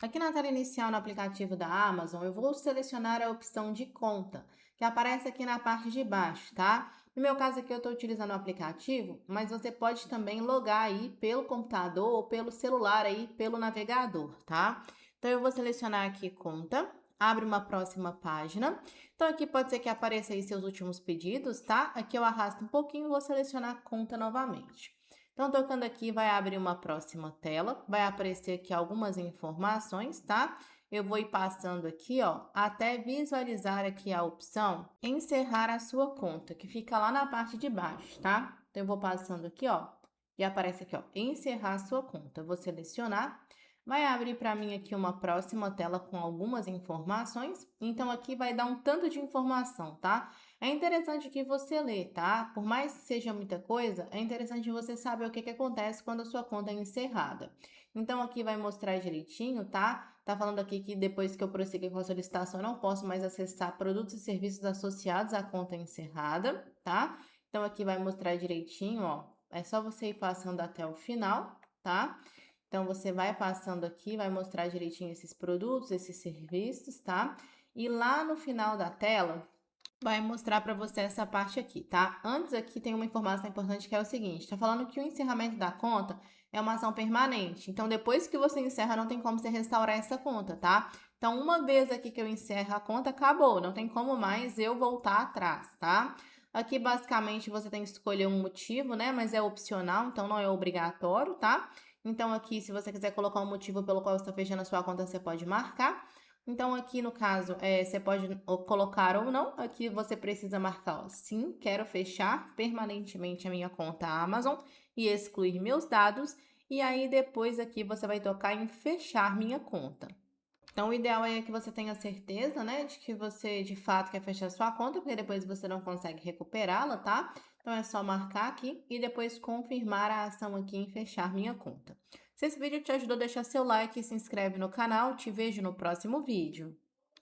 Aqui na tela inicial no aplicativo da Amazon, eu vou selecionar a opção de conta, que aparece aqui na parte de baixo, tá? No meu caso aqui eu estou utilizando o aplicativo, mas você pode também logar aí pelo computador ou pelo celular aí, pelo navegador, tá? Então eu vou selecionar aqui conta, abre uma próxima página. Então aqui pode ser que apareça aí seus últimos pedidos, tá? Aqui eu arrasto um pouquinho e vou selecionar conta novamente. Então, tocando aqui, vai abrir uma próxima tela, vai aparecer aqui algumas informações, tá? Eu vou ir passando aqui, ó, até visualizar aqui a opção encerrar a sua conta, que fica lá na parte de baixo, tá? Então, eu vou passando aqui, ó, e aparece aqui, ó, encerrar a sua conta. Eu vou selecionar, vai abrir para mim aqui uma próxima tela com algumas informações. Então, aqui vai dar um tanto de informação, tá? É interessante que você lê, tá? Por mais que seja muita coisa, é interessante você saber o que acontece quando a sua conta é encerrada. Então, aqui vai mostrar direitinho, tá? Tá falando aqui que depois que eu prosseguir com a solicitação, eu não posso mais acessar produtos e serviços associados à conta encerrada, tá? Então, aqui vai mostrar direitinho, ó. É só você ir passando até o final, tá? Então, você vai passando aqui, vai mostrar direitinho esses produtos, esses serviços, tá? E lá no final da tela, vai mostrar para você essa parte aqui, tá? Antes aqui tem uma informação importante que é o seguinte, tá falando que o encerramento da conta é uma ação permanente. Então, depois que você encerra, não tem como você restaurar essa conta, tá? Então, uma vez aqui que eu encerro a conta, acabou. Não tem como mais eu voltar atrás, tá? Aqui, basicamente, você tem que escolher um motivo, né? Mas é opcional, então não é obrigatório, tá? Então, aqui, se você quiser colocar um motivo pelo qual você está fechando a sua conta, você pode marcar. Então, aqui no caso, você pode colocar ou não. Aqui você precisa marcar, ó, sim, quero fechar permanentemente a minha conta Amazon e excluir meus dados. E aí, depois aqui você vai tocar em fechar minha conta. Então, o ideal é que você tenha certeza, né, de que você de fato quer fechar sua conta, porque depois você não consegue recuperá-la, tá? Então, é só marcar aqui e depois confirmar a ação aqui em fechar minha conta. Se esse vídeo te ajudou, deixa seu like e se inscreve no canal. Te vejo no próximo vídeo.